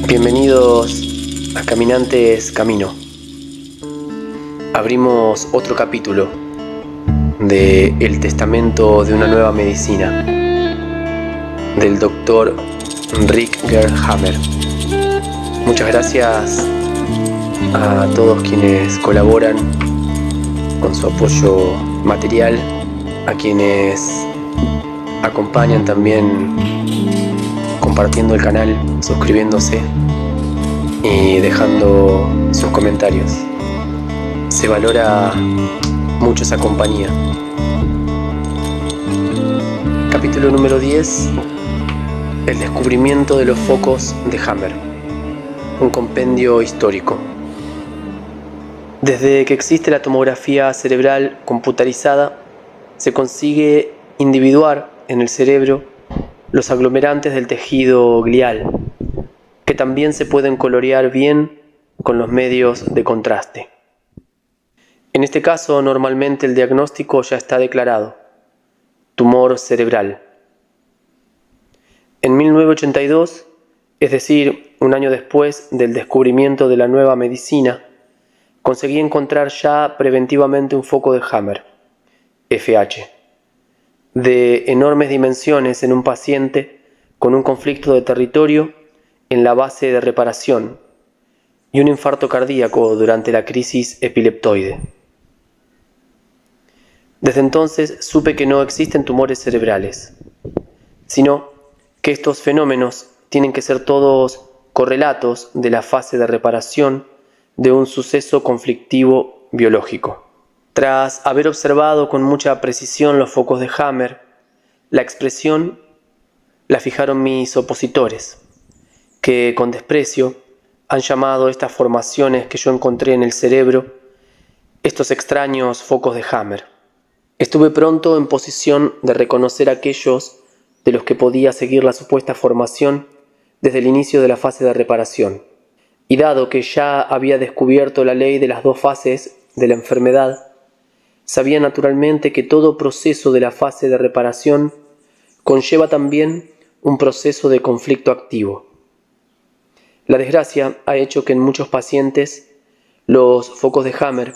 Bienvenidos a Caminantes Camino. Abrimos otro capítulo de El Testamento de una Nueva Medicina del Dr. Rick Hammer. Muchas gracias a todos quienes colaboran con su apoyo material, a quienes acompañan también compartiendo el canal, suscribiéndose y dejando sus comentarios. Se valora mucho esa compañía. Capítulo número 10. El descubrimiento de los focos de Hammer. Un compendio histórico. Desde que existe la tomografía cerebral computarizada, se consigue individuar en el cerebro los aglomerantes del tejido glial, que también se pueden colorear bien con los medios de contraste. En este caso, normalmente el diagnóstico ya está declarado: tumor cerebral. En 1982, es decir, un año después del descubrimiento de la nueva medicina, conseguí encontrar ya preventivamente un foco de Hammer, FH, de enormes dimensiones en un paciente con un conflicto de territorio en la base de reparación y un infarto cardíaco durante la crisis epileptoide. Desde entonces supe que no existen tumores cerebrales, sino que estos fenómenos tienen que ser todos correlatos de la fase de reparación de un suceso conflictivo biológico. Tras haber observado con mucha precisión los focos de Hammer, la expresión la fijaron mis opositores, que con desprecio han llamado estas formaciones que yo encontré en el cerebro estos extraños focos de Hammer. Estuve pronto en posición de reconocer aquellos de los que podía seguir la supuesta formación desde el inicio de la fase de reparación. Y dado que ya había descubierto la ley de las dos fases de la enfermedad, sabía naturalmente que todo proceso de la fase de reparación conlleva también un proceso de conflicto activo. La desgracia ha hecho que en muchos pacientes los focos de Hammer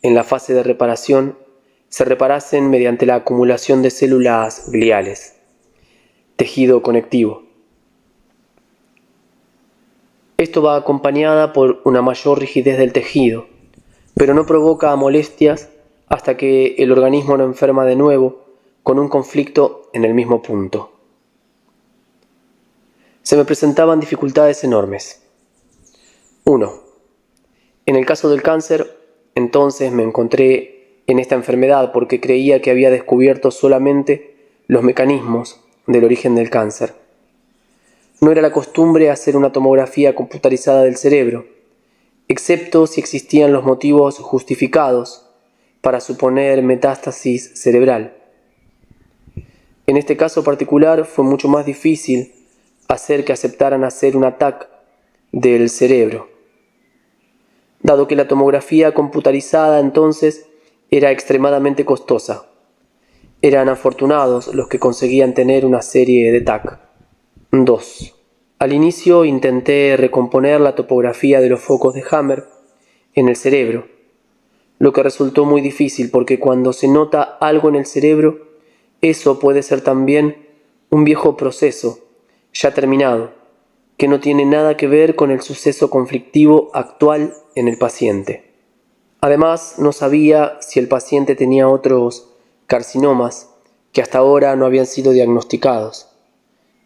en la fase de reparación se reparasen mediante la acumulación de células gliales, tejido conectivo. Esto va acompañada por una mayor rigidez del tejido, pero no provoca molestias hasta que el organismo no enferma de nuevo con un conflicto en el mismo punto. Se me presentaban dificultades enormes. 1. En el caso del cáncer, entonces me encontré en esta enfermedad porque creía que había descubierto solamente los mecanismos del origen del cáncer. No era la costumbre hacer una tomografía computarizada del cerebro, excepto si existían los motivos justificados para suponer metástasis cerebral. En este caso particular fue mucho más difícil hacer que aceptaran hacer un TAC del cerebro, dado que la tomografía computarizada entonces era extremadamente costosa. Eran afortunados los que conseguían tener una serie de TAC. 2. Al inicio intenté recomponer la topografía de los focos de Hammer en el cerebro, lo que resultó muy difícil porque cuando se nota algo en el cerebro, eso puede ser también un viejo proceso, ya terminado, que no tiene nada que ver con el suceso conflictivo actual en el paciente. Además, no sabía si el paciente tenía otros carcinomas que hasta ahora no habían sido diagnosticados,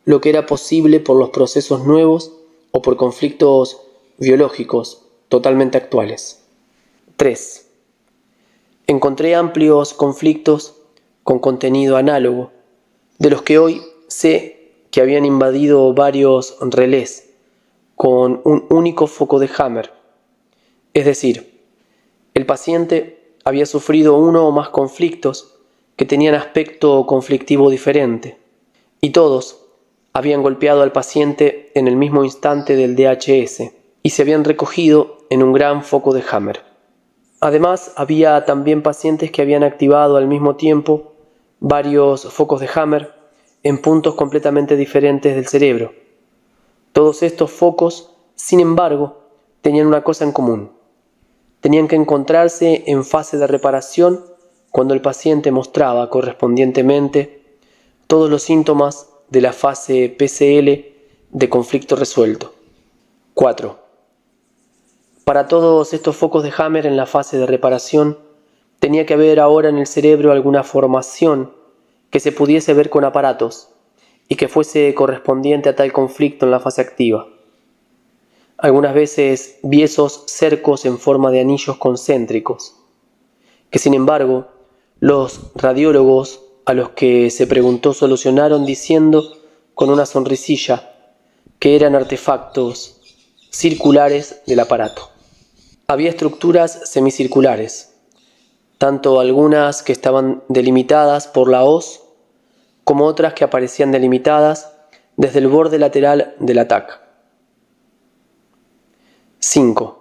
lo que era posible por los procesos nuevos o por conflictos biológicos totalmente actuales. 3. Encontré amplios conflictos con contenido análogo, de los que hoy sé que habían invadido varios relés con un único foco de Hammer. Es decir, el paciente había sufrido uno o más conflictos que tenían aspecto conflictivo diferente, y todos habían golpeado al paciente en el mismo instante del DHS y se habían recogido en un gran foco de Hammer. Además, había también pacientes que habían activado al mismo tiempo varios focos de Hammer en puntos completamente diferentes del cerebro. Todos estos focos, sin embargo, tenían una cosa en común. Tenían que encontrarse en fase de reparación cuando el paciente mostraba correspondientemente todos los síntomas de la fase PCL de conflicto resuelto. 4. Para todos estos focos de Hammer en la fase de reparación, tenía que haber ahora en el cerebro alguna formación que se pudiese ver con aparatos y que fuese correspondiente a tal conflicto en la fase activa. Algunas veces vi esos cercos en forma de anillos concéntricos, que sin embargo los radiólogos a los que se preguntó solucionaron diciendo con una sonrisilla que eran artefactos circulares del aparato. Había estructuras semicirculares, tanto algunas que estaban delimitadas por la hoz como otras que aparecían delimitadas desde el borde lateral del TAC. 5.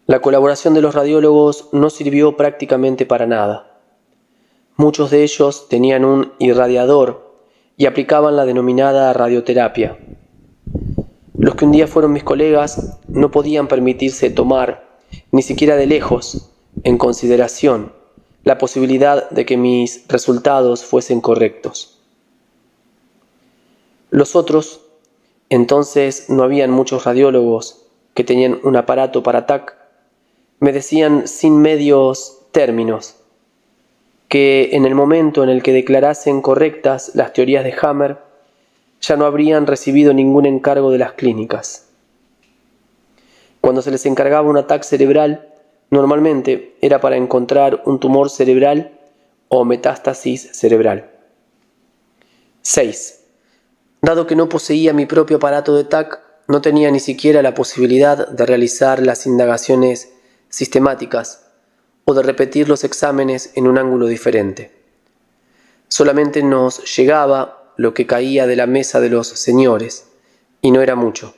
La colaboración de los radiólogos no sirvió prácticamente para nada. Muchos de ellos tenían un irradiador y aplicaban la denominada radioterapia. Los que un día fueron mis colegas no podían permitirse tomar, ni siquiera de lejos, en consideración la posibilidad de que mis resultados fuesen correctos. Los otros, entonces no habían muchos radiólogos que tenían un aparato para TAC, me decían sin medios términos que en el momento en el que declarasen correctas las teorías de Hammer, ya no habrían recibido ningún encargo de las clínicas. Cuando se les encargaba un ataque cerebral, normalmente era para encontrar un tumor cerebral o metástasis cerebral. 6. Dado que no poseía mi propio aparato de TAC, no tenía ni siquiera la posibilidad de realizar las indagaciones sistemáticas o de repetir los exámenes en un ángulo diferente. Solamente nos llegaba lo que caía de la mesa de los señores, y no era mucho.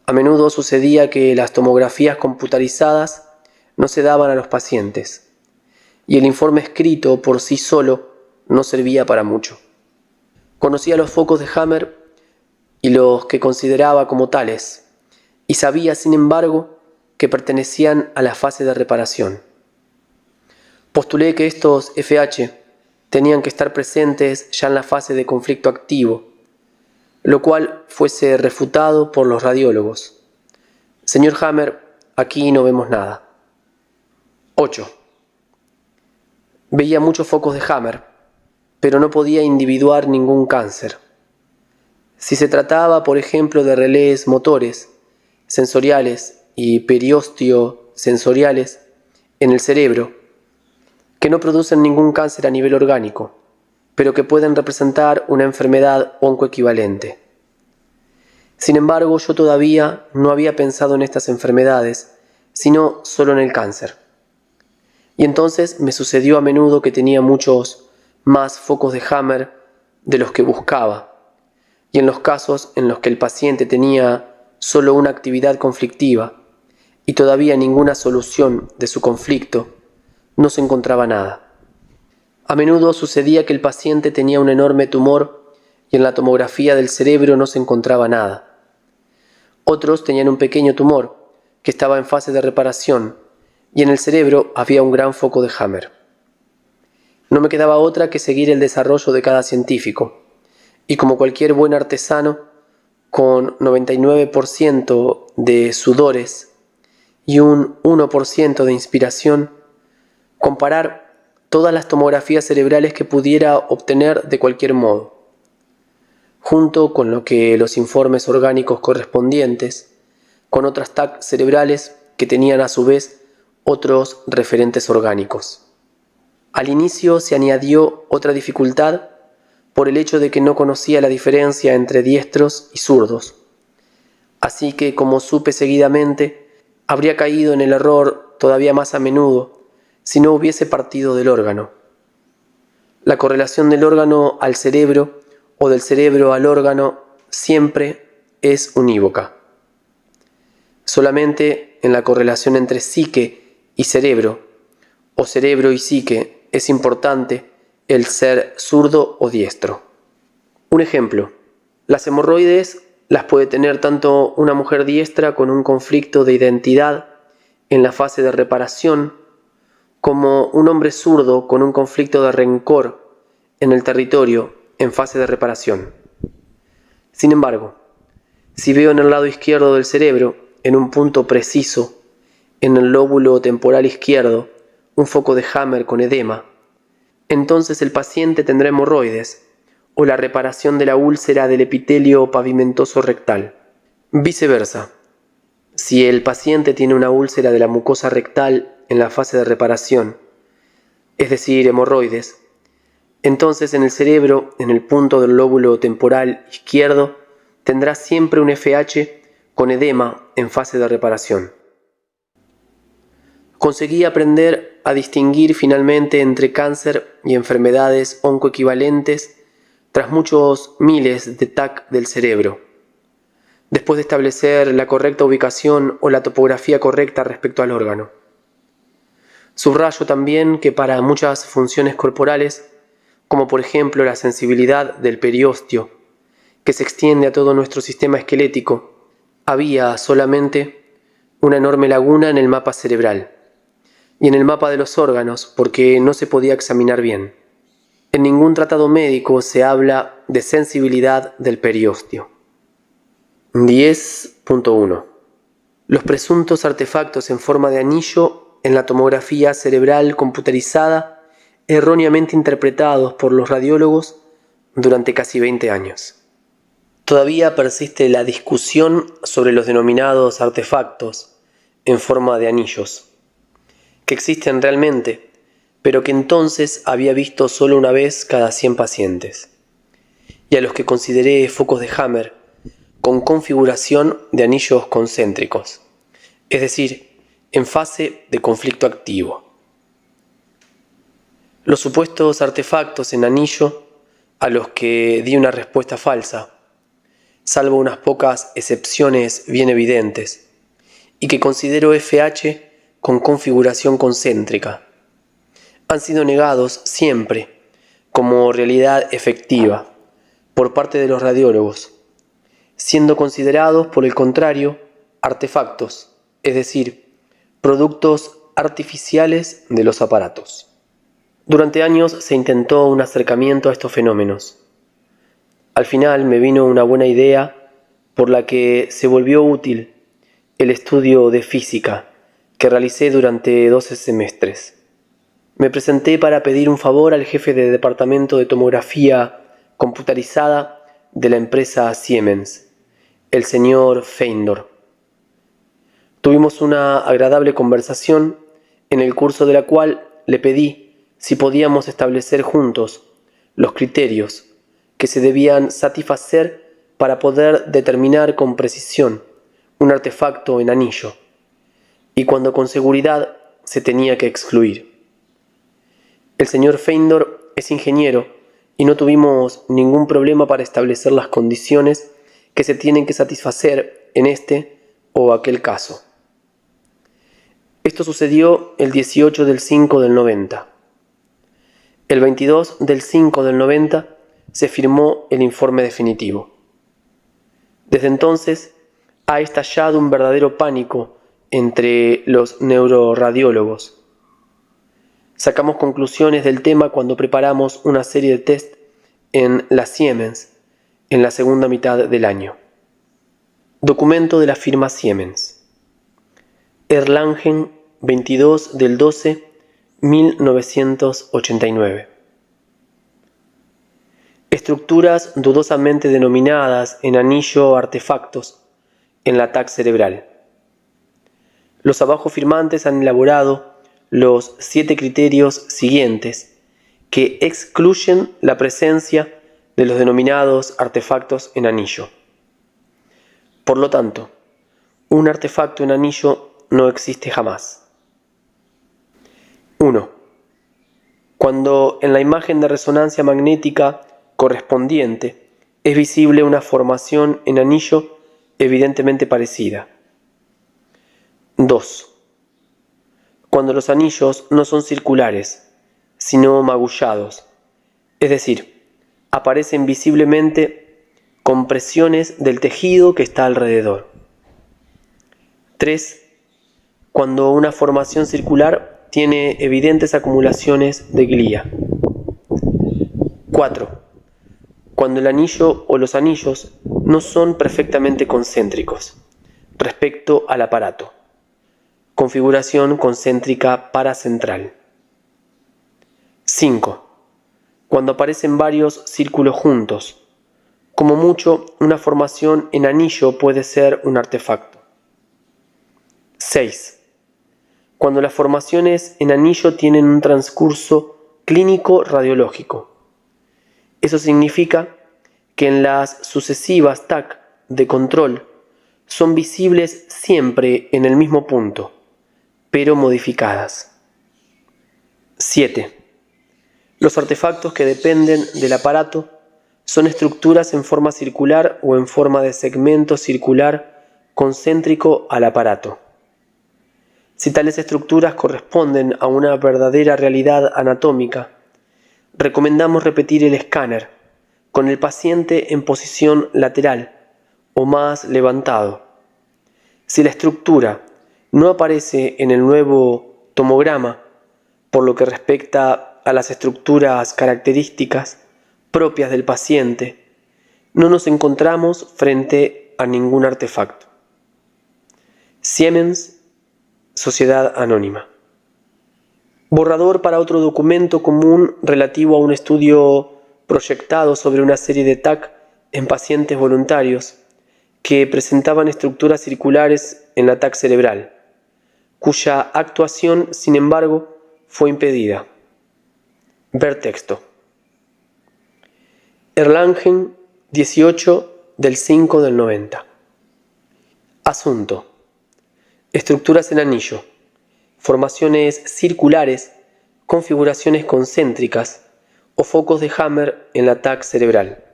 A menudo sucedía que las tomografías computarizadas no se daban a los pacientes, y el informe escrito por sí solo no servía para mucho. Conocía los focos de Hammer y los que consideraba como tales, y sabía, sin embargo, que pertenecían a la fase de reparación. Postulé que estos FH tenían que estar presentes ya en la fase de conflicto activo, lo cual fuese refutado por los radiólogos. Señor Hammer, aquí no vemos nada. 8. Veía muchos focos de Hammer, pero no podía individuar ningún cáncer. Si se trataba, por ejemplo, de relés motores, sensoriales y periostio-sensoriales en el cerebro, que no producen ningún cáncer a nivel orgánico, pero que pueden representar una enfermedad oncoequivalente. Sin embargo, yo todavía no había pensado en estas enfermedades, sino solo en el cáncer. Y entonces me sucedió a menudo que tenía muchos más focos de Hammer de los que buscaba, y en los casos en los que el paciente tenía solo una actividad conflictiva y todavía ninguna solución de su conflicto, no se encontraba nada. A menudo sucedía que el paciente tenía un enorme tumor y en la tomografía del cerebro no se encontraba nada. Otros tenían un pequeño tumor que estaba en fase de reparación y en el cerebro había un gran foco de Hammer. No me quedaba otra que seguir el desarrollo de cada científico, y como cualquier buen artesano, con 99% de sudores y un 1% de inspiración, comparar todas las tomografías cerebrales que pudiera obtener de cualquier modo, junto con lo que los informes orgánicos correspondientes, con otras TAC cerebrales que tenían a su vez otros referentes orgánicos. Al inicio se añadió otra dificultad por el hecho de que no conocía la diferencia entre diestros y zurdos, así que, como supe seguidamente, habría caído en el error todavía más a menudo si no hubiese partido del órgano. La correlación del órgano al cerebro o del cerebro al órgano siempre es unívoca. Solamente en la correlación entre psique y cerebro, o cerebro y psique, es importante el ser zurdo o diestro. Un ejemplo, las hemorroides las puede tener tanto una mujer diestra con un conflicto de identidad en la fase de reparación, como un hombre zurdo con un conflicto de rencor en el territorio en fase de reparación. Sin embargo, si veo en el lado izquierdo del cerebro, en un punto preciso, en el lóbulo temporal izquierdo, un foco de Hammer con edema, entonces el paciente tendrá hemorroides o la reparación de la úlcera del epitelio pavimentoso rectal. Viceversa, si el paciente tiene una úlcera de la mucosa rectal en la fase de reparación, es decir, hemorroides, entonces en el cerebro, en el punto del lóbulo temporal izquierdo, tendrá siempre un FH con edema en fase de reparación. Conseguí aprender a distinguir finalmente entre cáncer y enfermedades oncoequivalentes tras muchos miles de TAC del cerebro, después de establecer la correcta ubicación o la topografía correcta respecto al órgano. Subrayo también que para muchas funciones corporales, como por ejemplo la sensibilidad del periósteo, que se extiende a todo nuestro sistema esquelético, había solamente una enorme laguna en el mapa cerebral y en el mapa de los órganos porque no se podía examinar bien. En ningún tratado médico se habla de sensibilidad del periósteo. 10.1. Los presuntos artefactos en forma de anillo en la tomografía cerebral computarizada erróneamente interpretados por los radiólogos durante casi 20 años. Todavía persiste la discusión sobre los denominados artefactos en forma de anillos, que existen realmente, pero que entonces había visto solo una vez cada 100 pacientes, y a los que consideré focos de Hammer con configuración de anillos concéntricos, es decir, en fase de conflicto activo. Los supuestos artefactos en anillo, a los que di una respuesta falsa, salvo unas pocas excepciones bien evidentes, y que considero FH con configuración concéntrica, han sido negados siempre como realidad efectiva por parte de los radiólogos, siendo considerados, por el contrario, artefactos, es decir, productos artificiales de los aparatos. Durante años se intentó un acercamiento a estos fenómenos. Al final me vino una buena idea por la que se volvió útil el estudio de física que realicé durante 12 semestres. Me presenté para pedir un favor al jefe de departamento de tomografía computarizada de la empresa Siemens, el señor Feindor. Tuvimos una agradable conversación en el curso de la cual le pedí si podíamos establecer juntos los criterios que se debían satisfacer para poder determinar con precisión un artefacto en anillo, y cuando con seguridad se tenía que excluir. El señor Feindor es ingeniero y no tuvimos ningún problema para establecer las condiciones que se tienen que satisfacer en este o aquel caso. Esto sucedió el 18 del 5 del 90. El 22 del 5 del 90 se firmó el informe definitivo. Desde entonces ha estallado un verdadero pánico entre los neuroradiólogos. Sacamos conclusiones del tema cuando preparamos una serie de test en la Siemens en la segunda mitad del año. Documento de la firma Siemens. Erlangen, 22 del 12, 1989. Estructuras dudosamente denominadas en anillo artefactos en la TAC cerebral. Los abajo firmantes han elaborado los 7 criterios siguientes que excluyen la presencia de los denominados artefactos en anillo. Por lo tanto, un artefacto en anillo no existe jamás. 1. Cuando en la imagen de resonancia magnética correspondiente es visible una formación en anillo evidentemente parecida. 2. Cuando los anillos no son circulares, sino magullados, Es decir, aparecen visiblemente compresiones del tejido que está alrededor. 3. Cuando una formación circular tiene evidentes acumulaciones de glía. 4. Cuando el anillo o los anillos no son perfectamente concéntricos respecto al aparato. Configuración concéntrica paracentral. 5. Cuando aparecen varios círculos juntos. Como mucho, una formación en anillo puede ser un artefacto. 6. Cuando las formaciones en anillo tienen un transcurso clínico radiológico. Eso significa que en las sucesivas TAC de control son visibles siempre en el mismo punto, pero modificadas. 7. Los artefactos que dependen del aparato son estructuras en forma circular o en forma de segmento circular concéntrico al aparato. Si tales estructuras corresponden a una verdadera realidad anatómica, recomendamos repetir el escáner con el paciente en posición lateral o más levantado. Si la estructura no aparece en el nuevo tomograma, por lo que respecta a las estructuras características propias del paciente, no nos encontramos frente a ningún artefacto. Siemens, Sociedad Anónima. Borrador para otro documento común relativo a un estudio proyectado sobre una serie de TAC en pacientes voluntarios que presentaban estructuras circulares en la TAC cerebral, cuya actuación, sin embargo, fue impedida. Ver texto. Erlangen, 18/5/90. Asunto. Estructuras en anillo, formaciones circulares, configuraciones concéntricas o focos de Hammer en la TAC cerebral.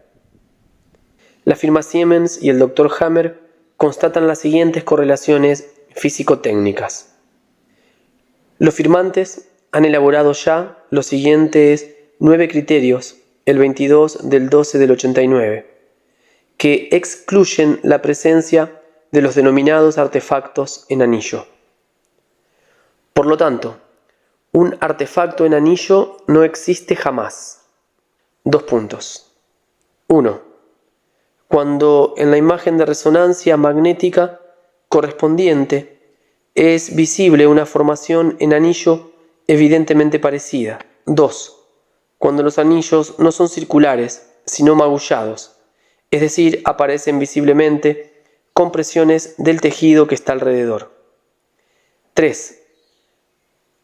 La firma Siemens y el Dr. Hammer constatan las siguientes correlaciones físico-técnicas. Los firmantes han elaborado ya los siguientes 9 criterios el 22/12/89, que excluyen la presencia de los denominados artefactos en anillo. Por lo tanto, un artefacto en anillo no existe jamás. 2 puntos. 1. Cuando en la imagen de resonancia magnética correspondiente es visible una formación en anillo evidentemente parecida. 2. Cuando los anillos no son circulares, sino magullados, es decir, aparecen visiblemente compresiones del tejido que está alrededor. 3.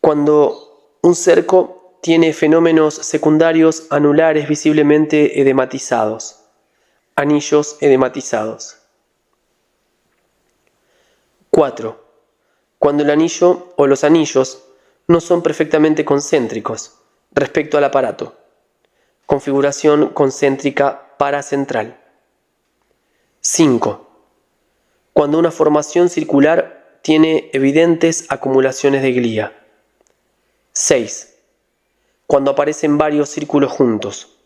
Cuando un cerco tiene fenómenos secundarios anulares visiblemente edematizados, anillos edematizados. 4. Cuando el anillo o los anillos no son perfectamente concéntricos respecto al aparato, configuración concéntrica paracentral. 5. Cuando una formación circular tiene evidentes acumulaciones de glía. 6. Cuando aparecen varios círculos juntos.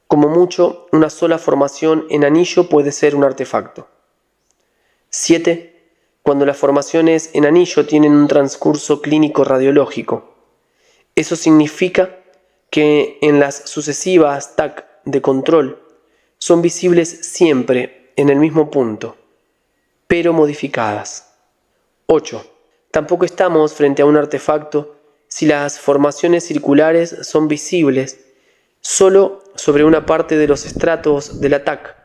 Como mucho, una sola formación en anillo puede ser un artefacto. 7. Cuando las formaciones en anillo tienen un transcurso clínico radiológico. Eso significa que en las sucesivas TAC de control son visibles siempre en el mismo punto, pero modificadas. 8. Tampoco estamos frente a un artefacto si las formaciones circulares son visibles solo sobre una parte de los estratos de la TAC,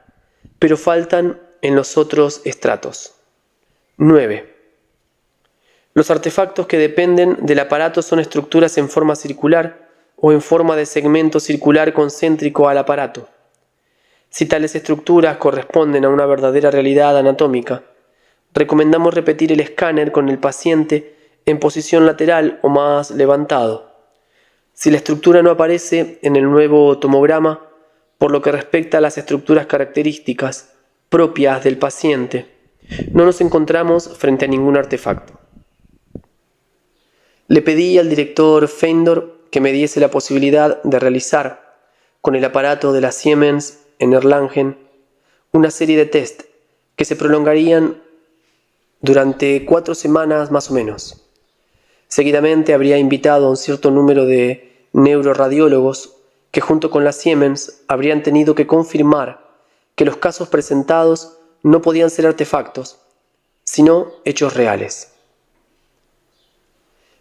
pero faltan en los otros estratos. 9. Los artefactos que dependen del aparato son estructuras en forma circular o en forma de segmento circular concéntrico al aparato. Si tales estructuras corresponden a una verdadera realidad anatómica, recomendamos repetir el escáner con el paciente en posición lateral o más levantado. Si la estructura no aparece en el nuevo tomograma, por lo que respecta a las estructuras características propias del paciente, no nos encontramos frente a ningún artefacto. Le pedí al director Feindor que me diese la posibilidad de realizar, con el aparato de la Siemens en Erlangen, una serie de test que se prolongarían durante 4 semanas más o menos. Seguidamente habría invitado a un cierto número de neuroradiólogos que junto con la Siemens habrían tenido que confirmar que los casos presentados no podían ser artefactos, sino hechos reales.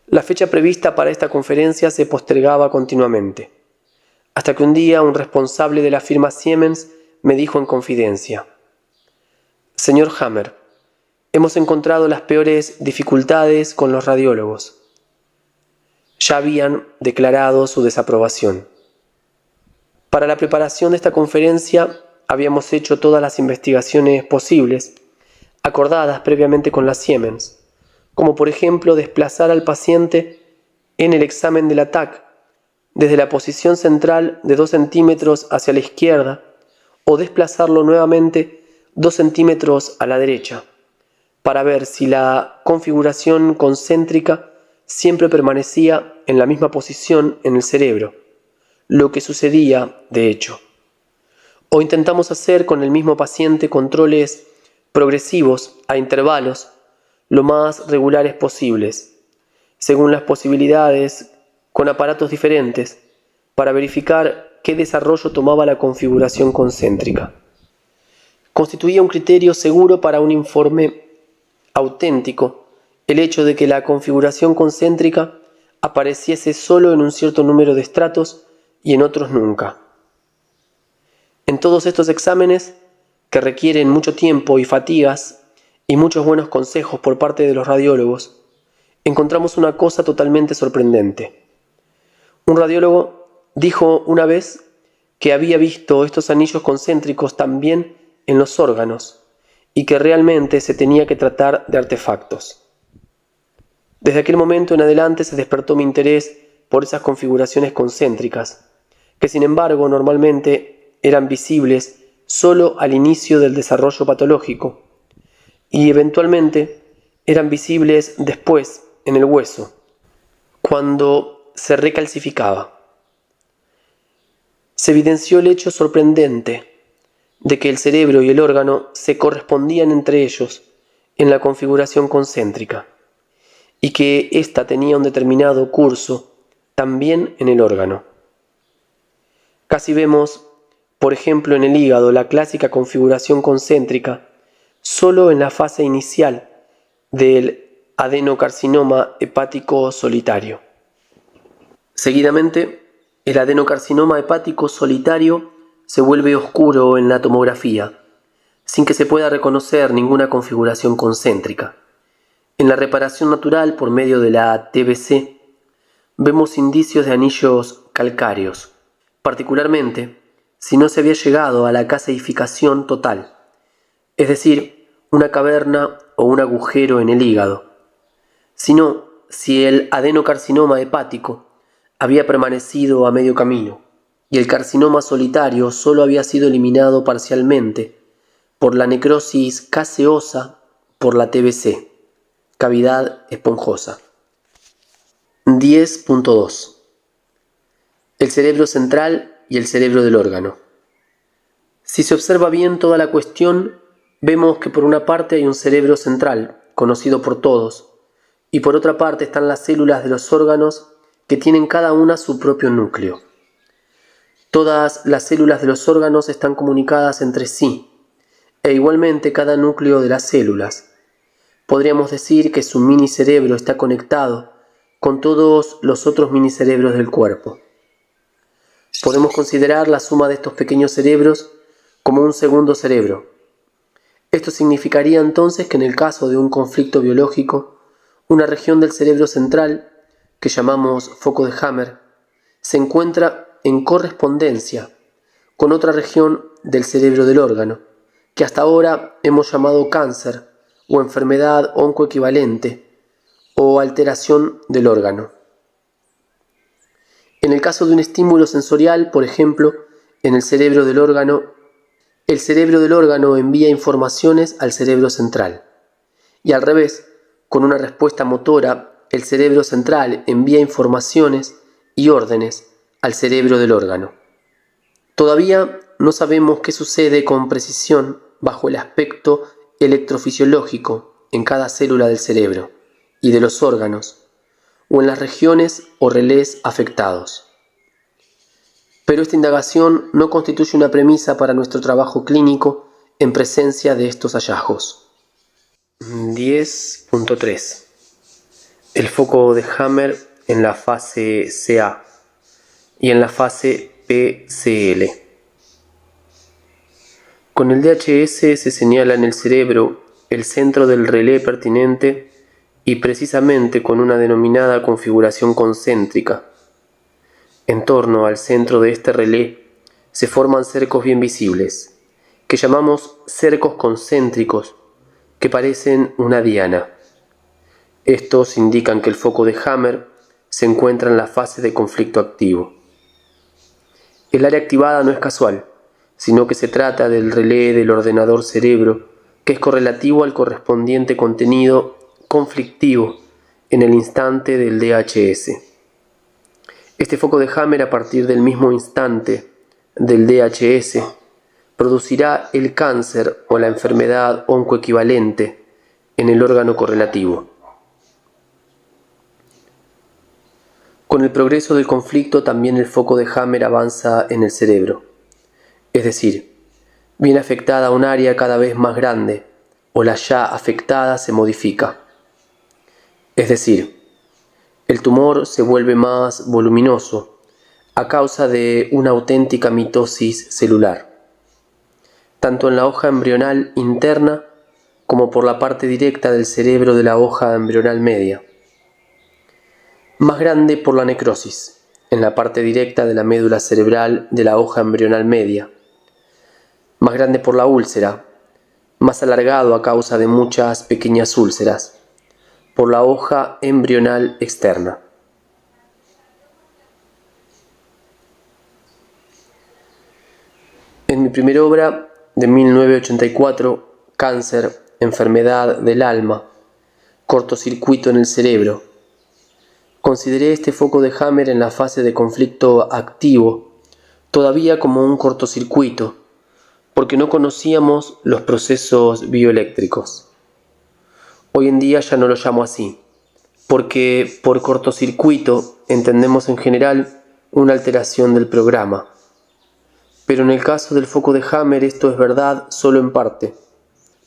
La fecha prevista para esta conferencia se postergaba continuamente, hasta que un día un responsable de la firma Siemens me dijo en confidencia: «Señor Hammer, hemos encontrado las peores dificultades con los radiólogos». Ya habían declarado su desaprobación. Para la preparación de esta conferencia habíamos hecho todas las investigaciones posibles, acordadas previamente con la Siemens, como por ejemplo desplazar al paciente en el examen del TAC desde la posición central de 2 centímetros hacia la izquierda o desplazarlo nuevamente 2 centímetros a la derecha, para ver si la configuración concéntrica siempre permanecía en la misma posición en el cerebro, lo que sucedía de hecho. O intentamos hacer con el mismo paciente controles progresivos a intervalos lo más regulares posibles, según las posibilidades, con aparatos diferentes, para verificar qué desarrollo tomaba la configuración concéntrica. Constituía un criterio seguro para un informe auténtico el hecho de que la configuración concéntrica apareciese solo en un cierto número de estratos y en otros nunca. En todos estos exámenes, que requieren mucho tiempo y fatigas y muchos buenos consejos por parte de los radiólogos, encontramos una cosa totalmente sorprendente. Un radiólogo dijo una vez que había visto estos anillos concéntricos también en los órganos y que realmente se tenía que tratar de artefactos. Desde aquel momento en adelante se despertó mi interés por esas configuraciones concéntricas, que sin embargo normalmente eran visibles solo al inicio del desarrollo patológico y eventualmente eran visibles después en el hueso, cuando se recalcificaba. Se evidenció el hecho sorprendente de que el cerebro y el órgano se correspondían entre ellos en la configuración concéntrica y que ésta tenía un determinado curso también en el órgano. Casi vemos, por ejemplo, en el hígado la clásica configuración concéntrica solo en la fase inicial del adenocarcinoma hepático solitario. Seguidamente, el adenocarcinoma hepático solitario se vuelve oscuro en la tomografía, sin que se pueda reconocer ninguna configuración concéntrica. En la reparación natural por medio de la TBC, vemos indicios de anillos calcáreos, particularmente si no se había llegado a la gaseificación total, es decir, una caverna o un agujero en el hígado, sino si el adenocarcinoma hepático había permanecido a medio camino y el carcinoma solitario solo había sido eliminado parcialmente por la necrosis caseosa por la TBC, cavidad esponjosa. 10.2. El cerebro central y el cerebro del órgano. Si se observa bien toda la cuestión, vemos que por una parte hay un cerebro central, conocido por todos, y por otra parte están las células de los órganos que tienen cada una su propio núcleo. Todas las células de los órganos están comunicadas entre sí, e igualmente cada núcleo de las células. Podríamos decir que su minicerebro está conectado con todos los otros minicerebros del cuerpo. Podemos considerar la suma de estos pequeños cerebros como un segundo cerebro. Esto significaría entonces que en el caso de un conflicto biológico, una región del cerebro central, que llamamos foco de Hammer, se encuentra en correspondencia con otra región del cerebro del órgano, que hasta ahora hemos llamado cáncer o enfermedad oncoequivalente o alteración del órgano. En el caso de un estímulo sensorial, por ejemplo, en el cerebro del órgano envía informaciones al cerebro central. Y al revés, con una respuesta motora, el cerebro central envía informaciones y órdenes al cerebro del órgano. Todavía no sabemos qué sucede con precisión bajo el aspecto electrofisiológico en cada célula del cerebro y de los órganos, o en las regiones o relés afectados. Pero esta indagación no constituye una premisa para nuestro trabajo clínico en presencia de estos hallazgos. 10.3. El foco de Hammer en la fase CA y en la fase PCL. Con el DHS se señala en el cerebro el centro del relé pertinente y precisamente con una denominada configuración concéntrica. En torno al centro de este relé se forman cercos bien visibles, que llamamos cercos concéntricos, que parecen una diana. Estos indican que el foco de Hammer se encuentra en la fase de conflicto activo. El área activada no es casual, sino que se trata del relé del ordenador cerebro, que es correlativo al correspondiente contenido conflictivo en el instante del DHS. Este foco de Hammer, a partir del mismo instante del DHS, producirá el cáncer o la enfermedad oncoequivalente en el órgano correlativo. Con el progreso del conflicto también el foco de Hammer avanza en el cerebro, es decir, viene afectada un área cada vez más grande o la ya afectada se modifica. Es decir, el tumor se vuelve más voluminoso a causa de una auténtica mitosis celular, tanto en la hoja embrional interna como por la parte directa del cerebro de la hoja embrional media. Más grande por la necrosis, en la parte directa de la médula cerebral de la hoja embrional media. Más grande por la úlcera, más alargado a causa de muchas pequeñas úlceras, por la hoja embrional externa. En mi primera obra, de 1984, Cáncer, enfermedad del alma, cortocircuito en el cerebro, consideré este foco de Hammer en la fase de conflicto activo todavía como un cortocircuito, porque no conocíamos los procesos bioeléctricos. Hoy en día ya no lo llamo así, porque por cortocircuito entendemos en general una alteración del programa. Pero en el caso del foco de Hammer esto es verdad solo en parte.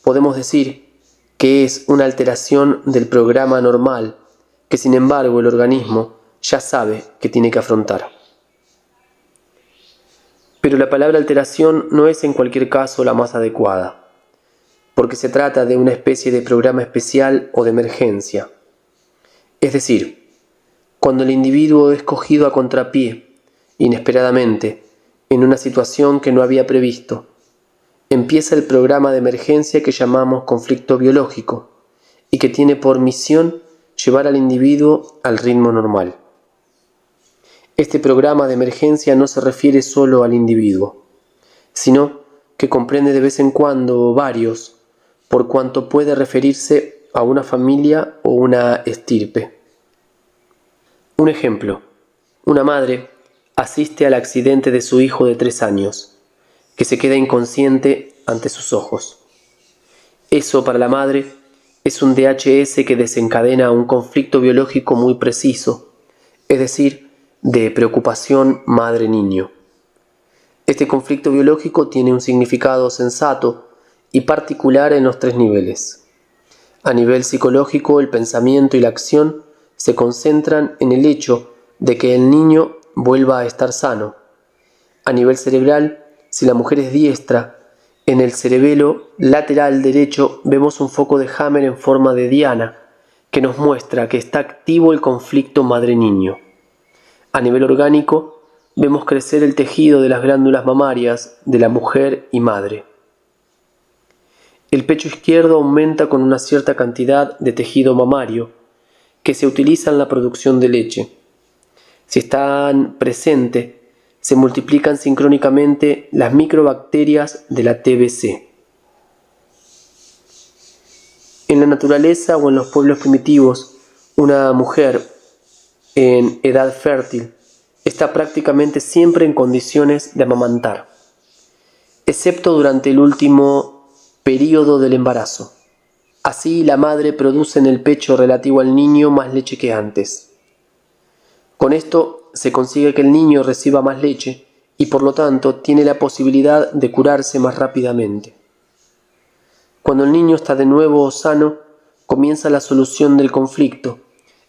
Podemos decir que es una alteración del programa normal, que sin embargo el organismo ya sabe que tiene que afrontar. Pero la palabra alteración no es en cualquier caso la más adecuada, porque se trata de una especie de programa especial o de emergencia. Es decir, cuando el individuo es cogido a contrapié, inesperadamente, en una situación que no había previsto, empieza el programa de emergencia que llamamos conflicto biológico y que tiene por misión llevar al individuo al ritmo normal. Este programa de emergencia no se refiere solo al individuo, sino que comprende de vez en cuando varios, por cuanto puede referirse a una familia o una estirpe. Un ejemplo: una madre asiste al accidente de su hijo de 3 años, que se queda inconsciente ante sus ojos. Eso para la madre es un DHS que desencadena un conflicto biológico muy preciso, es decir, de preocupación madre-niño. Este conflicto biológico tiene un significado sensato y particular en los 3 niveles. A nivel psicológico, el pensamiento y la acción se concentran en el hecho de que el niño vuelva a estar sano. A nivel cerebral, si la mujer es diestra, en el cerebelo lateral derecho vemos un foco de Hammer en forma de diana que nos muestra que está activo el conflicto madre-niño. A nivel orgánico, vemos crecer el tejido de las glándulas mamarias de la mujer y madre. El pecho izquierdo aumenta con una cierta cantidad de tejido mamario que se utiliza en la producción de leche. Si están presentes, se multiplican sincrónicamente las microbacterias de la TBC. En la naturaleza o en los pueblos primitivos, una mujer en edad fértil está prácticamente siempre en condiciones de amamantar, excepto durante el último período del embarazo. Así, la madre produce en el pecho relativo al niño más leche que antes. Con esto se consigue que el niño reciba más leche y por lo tanto tiene la posibilidad de curarse más rápidamente. Cuando el niño está de nuevo sano, comienza la solución del conflicto,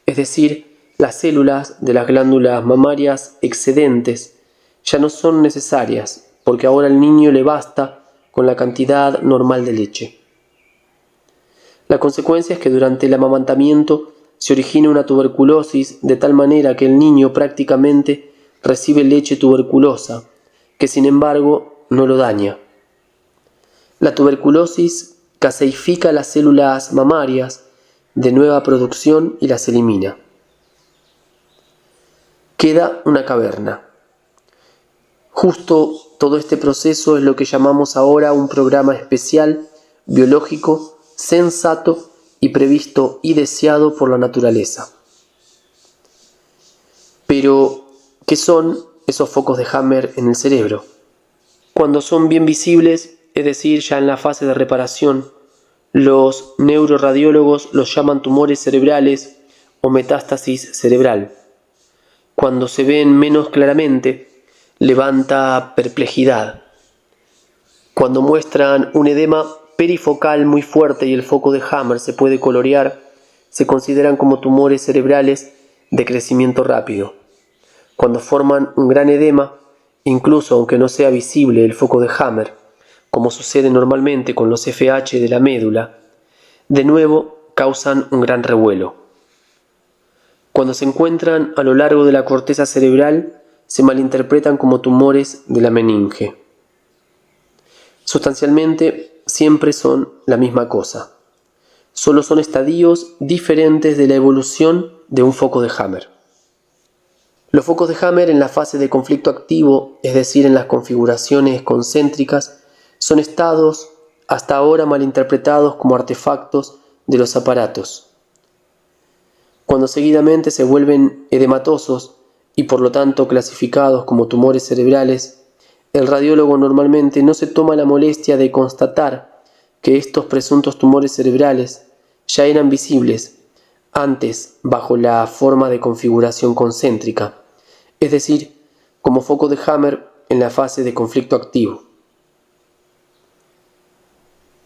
es decir, las células de las glándulas mamarias excedentes ya no son necesarias porque ahora al niño le basta con la cantidad normal de leche. La consecuencia es que durante el amamantamiento se origina una tuberculosis de tal manera que el niño prácticamente recibe leche tuberculosa, que sin embargo no lo daña. La tuberculosis caseifica las células mamarias de nueva producción y las elimina. Queda una caverna. Justo todo este proceso es lo que llamamos ahora un programa especial, biológico, sensato y previsto y deseado por la naturaleza. Pero, ¿qué son esos focos de Hammer en el cerebro? Cuando son bien visibles, es decir, ya en la fase de reparación, los neuroradiólogos los llaman tumores cerebrales o metástasis cerebral. Cuando se ven menos claramente, levanta perplejidad. Cuando muestran un edema perifocal muy fuerte y el foco de Hammer se puede colorear, se consideran como tumores cerebrales de crecimiento rápido. Cuando forman un gran edema, incluso aunque no sea visible el foco de Hammer, como sucede normalmente con los FH de la médula, de nuevo causan un gran revuelo. Cuando se encuentran a lo largo de la corteza cerebral, se malinterpretan como tumores de la meninge. Sustancialmente, siempre son la misma cosa. Solo son estadios diferentes de la evolución de un foco de Hammer. Los focos de Hammer en la fase de conflicto activo, es decir, en las configuraciones concéntricas, son estados hasta ahora malinterpretados como artefactos de los aparatos. Cuando seguidamente se vuelven edematosos y por lo tanto clasificados como tumores cerebrales, el radiólogo normalmente no se toma la molestia de constatar que estos presuntos tumores cerebrales ya eran visibles antes bajo la forma de configuración concéntrica, es decir, como foco de Hammer en la fase de conflicto activo.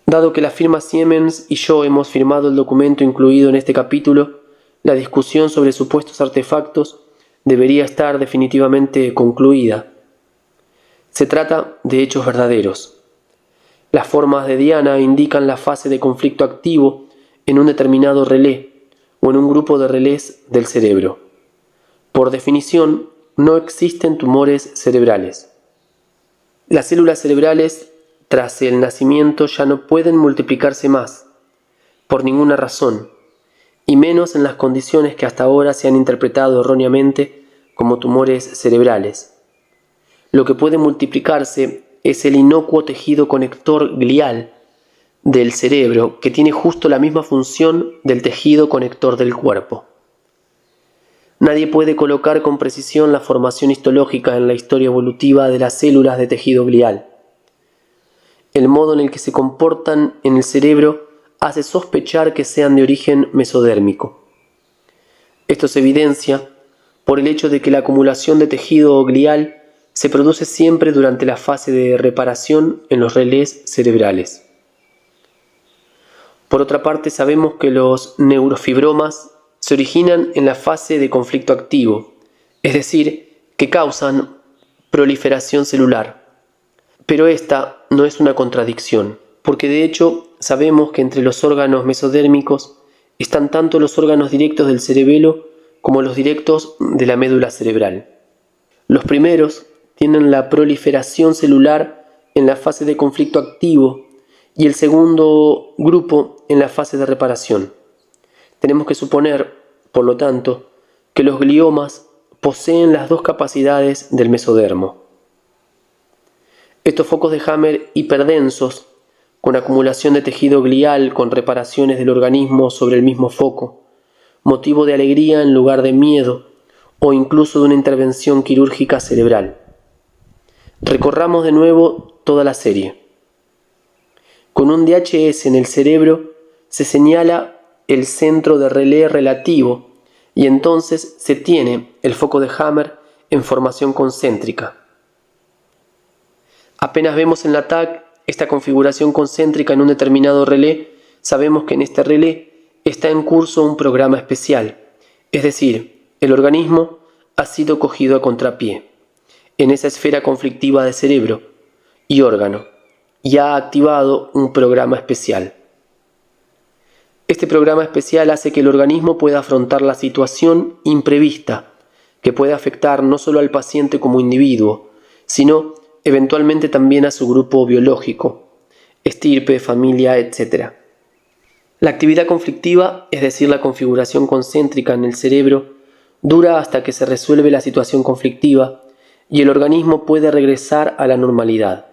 Dado que la firma Siemens y yo hemos firmado el documento incluido en este capítulo, la discusión sobre supuestos artefactos debería estar definitivamente concluida. Se trata de hechos verdaderos. Las formas de diana indican la fase de conflicto activo en un determinado relé o en un grupo de relés del cerebro. Por definición, no existen tumores cerebrales. Las células cerebrales, tras el nacimiento, ya no pueden multiplicarse más, por ninguna razón, y menos en las condiciones que hasta ahora se han interpretado erróneamente como tumores cerebrales. Lo que puede multiplicarse es el inocuo tejido conector glial del cerebro, que tiene justo la misma función del tejido conector del cuerpo. Nadie puede colocar con precisión la formación histológica en la historia evolutiva de las células de tejido glial. El modo en el que se comportan en el cerebro hace sospechar que sean de origen mesodérmico. Esto se evidencia por el hecho de que la acumulación de tejido glial se produce siempre durante la fase de reparación en los relés cerebrales. Por otra parte, sabemos que los neurofibromas se originan en la fase de conflicto activo, es decir, que causan proliferación celular. Pero esta no es una contradicción, porque de hecho sabemos que entre los órganos mesodérmicos están tanto los órganos directos del cerebelo como los directos de la médula cerebral. Los primeros tienen la proliferación celular en la fase de conflicto activo y el segundo grupo en la fase de reparación. Tenemos que suponer, por lo tanto, que los gliomas poseen las dos capacidades del mesodermo. Estos focos de Hammer hiperdensos, con acumulación de tejido glial con reparaciones del organismo sobre el mismo foco, motivo de alegría en lugar de miedo, o incluso de una intervención quirúrgica cerebral. Recorramos de nuevo toda la serie. Con un DHS en el cerebro se señala el centro de relé relativo y entonces se tiene el foco de Hammer en formación concéntrica. Apenas vemos en la TAC esta configuración concéntrica en un determinado relé, sabemos que en este relé está en curso un programa especial, es decir, el organismo ha sido cogido a contrapié en esa esfera conflictiva de cerebro y órgano y ha activado un programa especial. Este programa especial hace que el organismo pueda afrontar la situación imprevista que puede afectar no solo al paciente como individuo, sino eventualmente también a su grupo biológico, estirpe, familia, etc. La actividad conflictiva, es decir, la configuración concéntrica en el cerebro, dura hasta que se resuelve la situación conflictiva y el organismo puede regresar a la normalidad.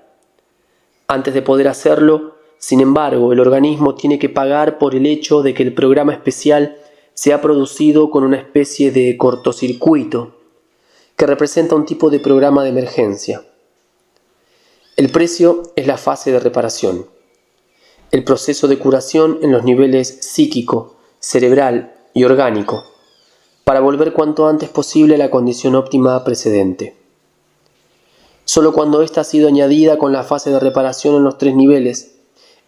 Antes de poder hacerlo, sin embargo, el organismo tiene que pagar por el hecho de que el programa especial se ha producido con una especie de cortocircuito que representa un tipo de programa de emergencia. El precio es la fase de reparación, el proceso de curación en los niveles psíquico, cerebral y orgánico, para volver cuanto antes posible a la condición óptima precedente. Solo cuando ésta ha sido añadida con la fase de reparación en los 3 niveles,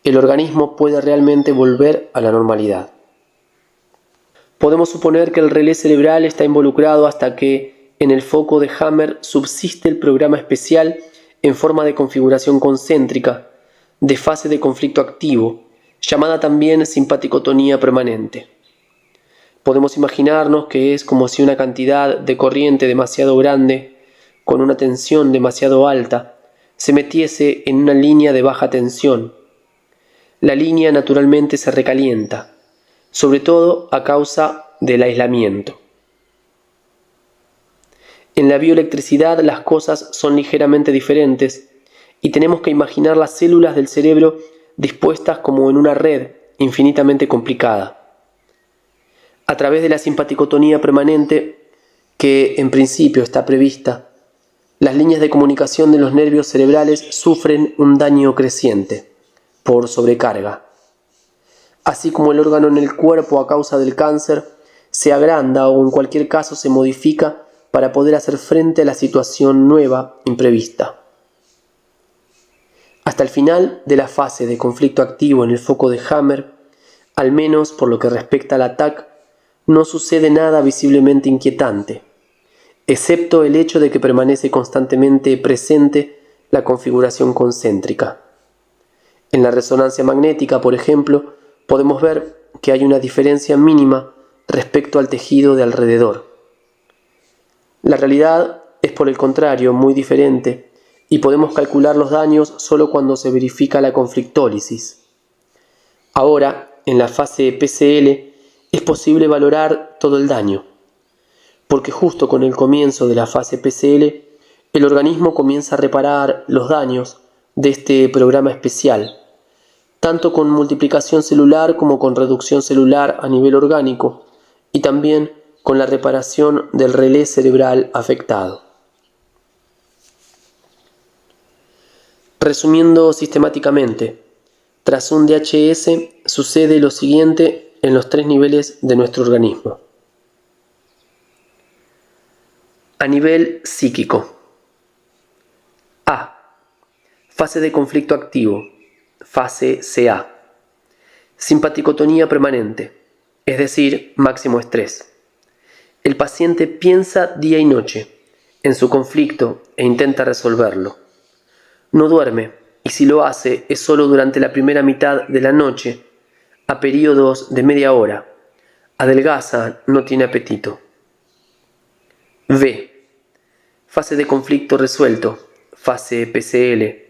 el organismo puede realmente volver a la normalidad. Podemos suponer que el relé cerebral está involucrado hasta que en el foco de Hammer subsiste el programa especial en forma de configuración concéntrica, de fase de conflicto activo, llamada también simpaticotonía permanente. Podemos imaginarnos que es como si una cantidad de corriente demasiado grande, con una tensión demasiado alta, se metiese en una línea de baja tensión. La línea naturalmente se recalienta, sobre todo a causa del aislamiento. En la bioelectricidad las cosas son ligeramente diferentes y tenemos que imaginar las células del cerebro dispuestas como en una red infinitamente complicada. A través de la simpaticotonía permanente, que en principio está prevista, las líneas de comunicación de los nervios cerebrales sufren un daño creciente por sobrecarga. Así como el órgano en el cuerpo a causa del cáncer se agranda o en cualquier caso se modifica para poder hacer frente a la situación nueva imprevista. Hasta el final de la fase de conflicto activo en el foco de Hammer, al menos por lo que respecta al TAC, no sucede nada visiblemente inquietante, excepto el hecho de que permanece constantemente presente la configuración concéntrica. En la resonancia magnética, por ejemplo, podemos ver que hay una diferencia mínima respecto al tejido de alrededor. La realidad es, por el contrario, muy diferente y podemos calcular los daños solo cuando se verifica la conflictólisis. Ahora, en la fase PCL, es posible valorar todo el daño, porque justo con el comienzo de la fase PCL, el organismo comienza a reparar los daños de este programa especial, tanto con multiplicación celular como con reducción celular a nivel orgánico, y también con la reparación del relé cerebral afectado. Resumiendo sistemáticamente, tras un DHS sucede lo siguiente en los 3 niveles de nuestro organismo. A nivel psíquico. A. Fase de conflicto activo, fase CA. Simpaticotonía permanente, es decir, máximo estrés. El paciente piensa día y noche en su conflicto e intenta resolverlo. No duerme, y si lo hace es solo durante la primera mitad de la noche, a periodos de media hora. Adelgaza, no tiene apetito. B. Fase de conflicto resuelto, fase PCL.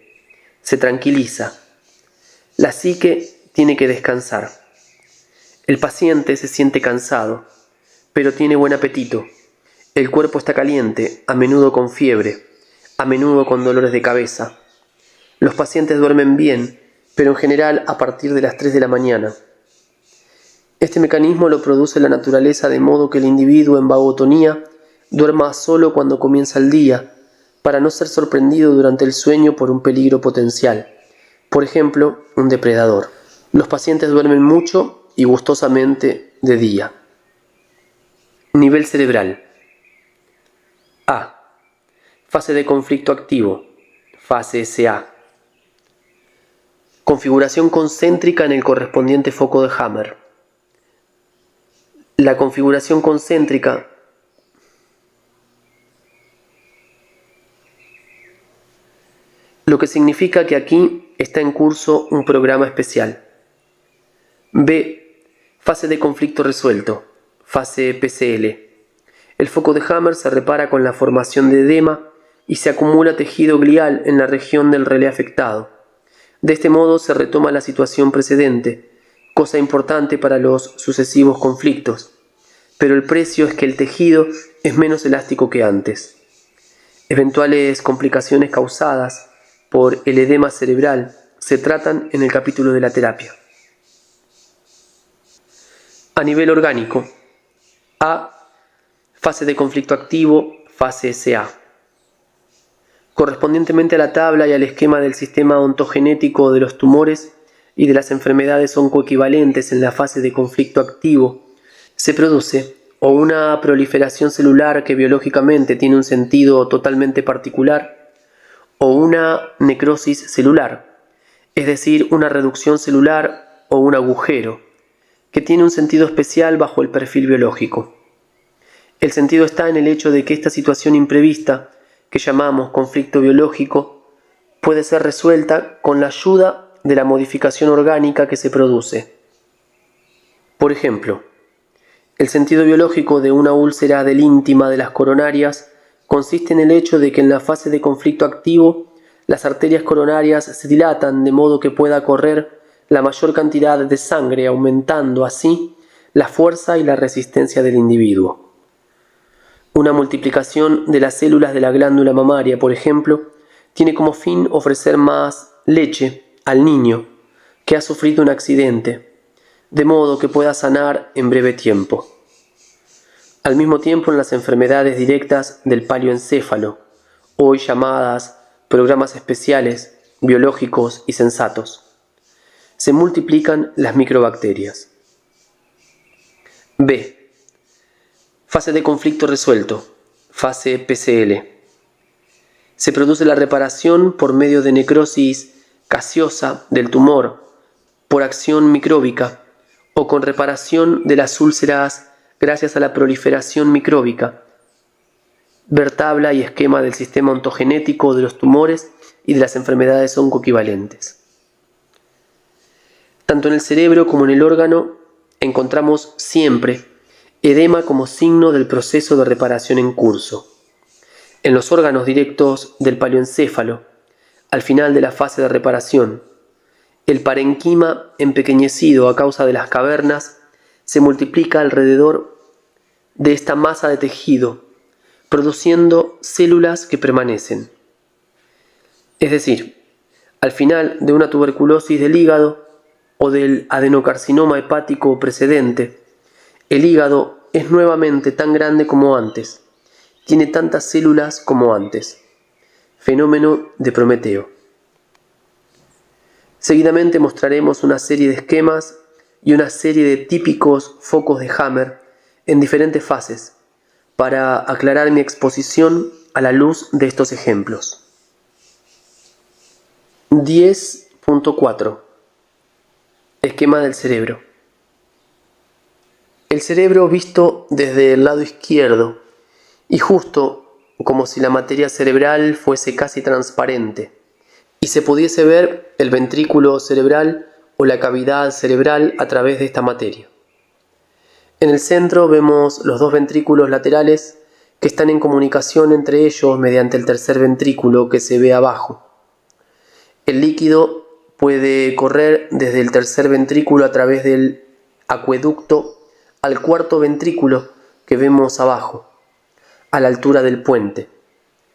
Se tranquiliza. La psique tiene que descansar. El paciente se siente cansado, pero tiene buen apetito. El cuerpo está caliente, a menudo con fiebre, a menudo con dolores de cabeza. Los pacientes duermen bien, pero en general a partir de las 3 de la mañana. Este mecanismo lo produce la naturaleza de modo que el individuo en vagotonía duerma solo cuando comienza el día, para no ser sorprendido durante el sueño por un peligro potencial, por ejemplo, un depredador. Los pacientes duermen mucho y gustosamente de día. Nivel cerebral. A. Fase de conflicto activo, fase SA. Configuración concéntrica en el correspondiente foco de Hammer. La configuración concéntrica lo que significa que aquí está en curso un programa especial. B. Fase de conflicto resuelto, fase PCL. El foco de Hammer se repara con la formación de edema y se acumula tejido glial en la región del relé afectado. De este modo se retoma la situación precedente, cosa importante para los sucesivos conflictos, pero el precio es que el tejido es menos elástico que antes. Eventuales complicaciones causadas por el edema cerebral se tratan en el capítulo de la terapia. A nivel orgánico. A. Fase de conflicto activo, fase SA. Correspondientemente a la tabla y al esquema del sistema ontogenético de los tumores y de las enfermedades oncoequivalentes en la fase de conflicto activo, se produce o una proliferación celular que biológicamente tiene un sentido totalmente particular, o una necrosis celular, es decir, una reducción celular o un agujero, que tiene un sentido especial bajo el perfil biológico. El sentido está en el hecho de que esta situación imprevista, que llamamos conflicto biológico, puede ser resuelta con la ayuda de la modificación orgánica que se produce. Por ejemplo, el sentido biológico de una úlcera del íntima de las coronarias consiste en el hecho de que en la fase de conflicto activo las arterias coronarias se dilatan de modo que pueda correr la mayor cantidad de sangre, aumentando así la fuerza y la resistencia del individuo. Una multiplicación de las células de la glándula mamaria, por ejemplo, tiene como fin ofrecer más leche al niño que ha sufrido un accidente, de modo que pueda sanar en breve tiempo. Al mismo tiempo, en las enfermedades directas del paleoencéfalo, hoy llamadas programas especiales, biológicos y sensatos, se multiplican las microbacterias. B. Fase de conflicto resuelto, fase PCL. Se produce la reparación por medio de necrosis gaseosa del tumor, por acción micróbica, o con reparación de las úlceras gracias a la proliferación micróbica. Ver tabla y esquema del sistema ontogenético de los tumores y de las enfermedades oncoequivalentes. Tanto en el cerebro como en el órgano encontramos siempre edema como signo del proceso de reparación en curso. En los órganos directos del paleoencéfalo, al final de la fase de reparación, el parenquima empequeñecido a causa de las cavernas se multiplica alrededor de esta masa de tejido, produciendo células que permanecen. Es decir, al final de una tuberculosis del hígado o del adenocarcinoma hepático precedente, el hígado es nuevamente tan grande como antes, tiene tantas células como antes. Fenómeno de Prometeo. Seguidamente mostraremos una serie de esquemas y una serie de típicos focos de Hammer en diferentes fases, para aclarar mi exposición a la luz de estos ejemplos. 10.4. Esquema del cerebro. El cerebro visto desde el lado izquierdo y justo como si la materia cerebral fuese casi transparente y se pudiese ver el ventrículo cerebral o la cavidad cerebral a través de esta materia. En el centro vemos los dos ventrículos laterales que están en comunicación entre ellos mediante el tercer ventrículo que se ve abajo. El líquido puede correr desde el tercer ventrículo a través del acueducto al cuarto ventrículo que vemos abajo, a la altura del puente,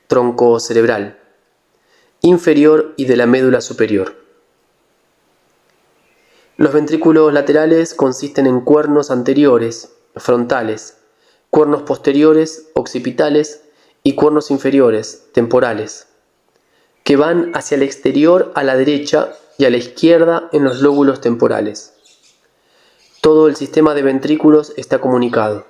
tronco cerebral, inferior y de la médula superior. Los ventrículos laterales consisten en cuernos anteriores, frontales, cuernos posteriores, occipitales, y cuernos inferiores, temporales, que van hacia el exterior a la derecha y a la izquierda en los lóbulos temporales. Todo el sistema de ventrículos está comunicado.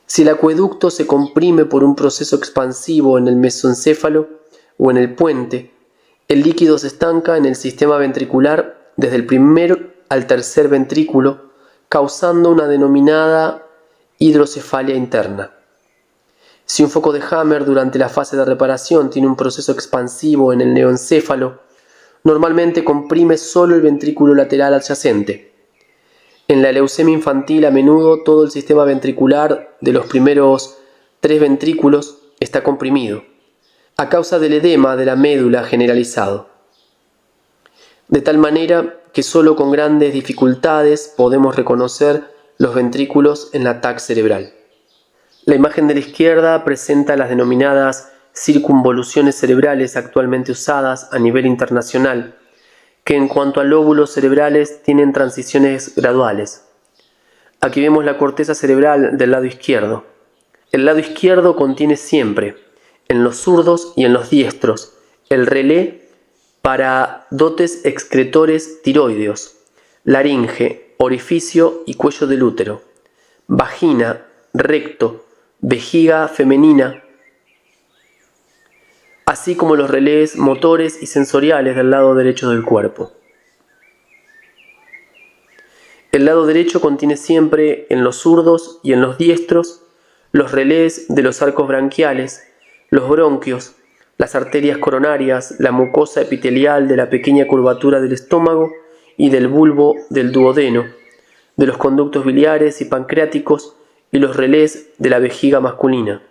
Si el acueducto se comprime por un proceso expansivo en el mesoencéfalo o en el puente, el líquido se estanca en el sistema ventricular desde el primer al tercer ventrículo, causando una denominada hidrocefalia interna. Si un foco de Hammer durante la fase de reparación tiene un proceso expansivo en el neoencéfalo, normalmente comprime solo el ventrículo lateral adyacente. En la leucemia infantil, a menudo todo el sistema ventricular de los primeros 3 ventrículos está comprimido, a causa del edema de la médula generalizado. De tal manera que solo con grandes dificultades podemos reconocer los ventrículos en la TAC cerebral. La imagen de la izquierda presenta las denominadas circunvoluciones cerebrales actualmente usadas a nivel internacional, que en cuanto a lóbulos cerebrales tienen transiciones graduales. Aquí vemos la corteza cerebral del lado izquierdo. El lado izquierdo contiene siempre, en los zurdos y en los diestros, el relé para dotes excretores tiroideos, laringe, orificio y cuello del útero, vagina, recto, vejiga femenina, así como los relés motores y sensoriales del lado derecho del cuerpo. El lado derecho contiene siempre en los zurdos y en los diestros los relés de los arcos branquiales, los bronquios, las arterias coronarias, la mucosa epitelial de la pequeña curvatura del estómago y del bulbo del duodeno, de los conductos biliares y pancreáticos y los relés de la vejiga masculina,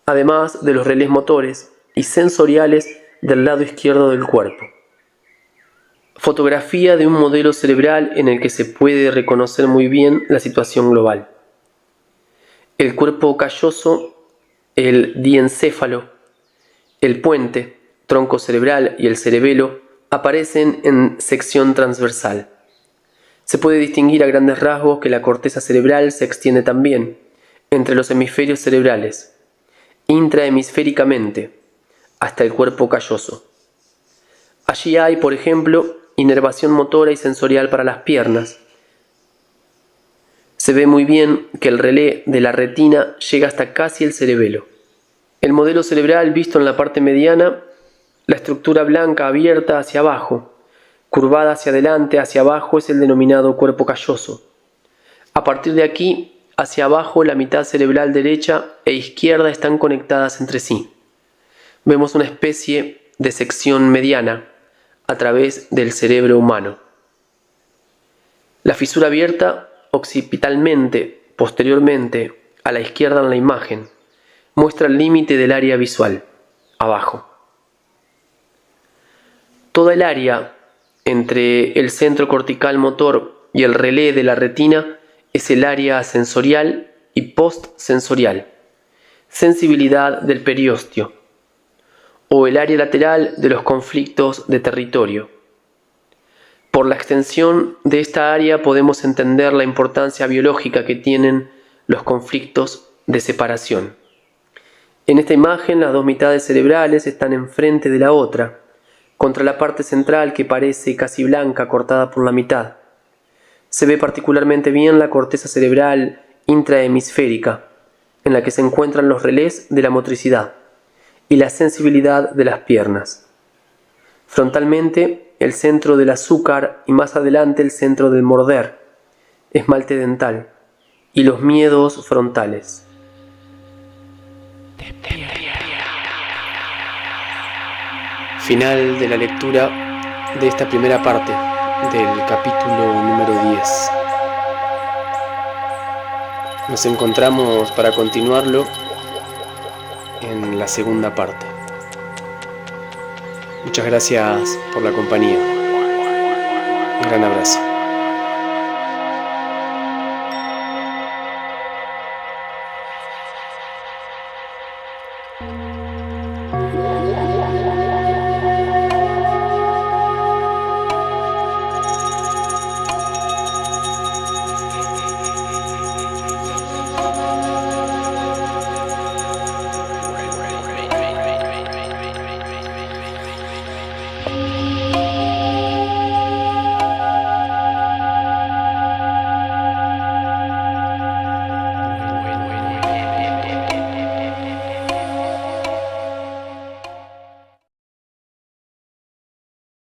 además de los relés motores y sensoriales del lado izquierdo del cuerpo. Fotografía de un modelo cerebral en el que se puede reconocer muy bien la situación global. El cuerpo calloso, el diencéfalo, el puente, tronco cerebral y el cerebelo aparecen en sección transversal. Se puede distinguir a grandes rasgos que la corteza cerebral se extiende también entre los hemisferios cerebrales, intrahemisféricamente, hasta el cuerpo calloso. Allí hay, por ejemplo, inervación motora y sensorial para las piernas. Se ve muy bien que el relé de la retina llega hasta casi el cerebelo. El modelo cerebral visto en la parte mediana, la estructura blanca abierta hacia abajo, curvada hacia adelante, hacia abajo, es el denominado cuerpo calloso. A partir de aquí, hacia abajo, la mitad cerebral derecha e izquierda están conectadas entre sí. Vemos una especie de sección mediana a través del cerebro humano. La fisura abierta occipitalmente, posteriormente, a la izquierda en la imagen, muestra el límite del área visual, abajo. Toda el área entre el centro cortical motor y el relé de la retina es el área sensorial y postsensorial, sensibilidad del periósteo, o el área lateral de los conflictos de territorio. Por la extensión de esta área podemos entender la importancia biológica que tienen los conflictos de separación. En esta imagen las dos mitades cerebrales están enfrente de la otra, contra la parte central que parece casi blanca cortada por la mitad. Se ve particularmente bien la corteza cerebral intrahemisférica, en la que se encuentran los relés de la motricidad y la sensibilidad de las piernas. Frontalmente, el centro del azúcar y más adelante el centro del morder, esmalte dental y los miedos frontales. Final de la lectura de esta primera parte del capítulo número 10. Nos encontramos para continuarlo en la segunda parte. Muchas gracias por la compañía. Un gran abrazo.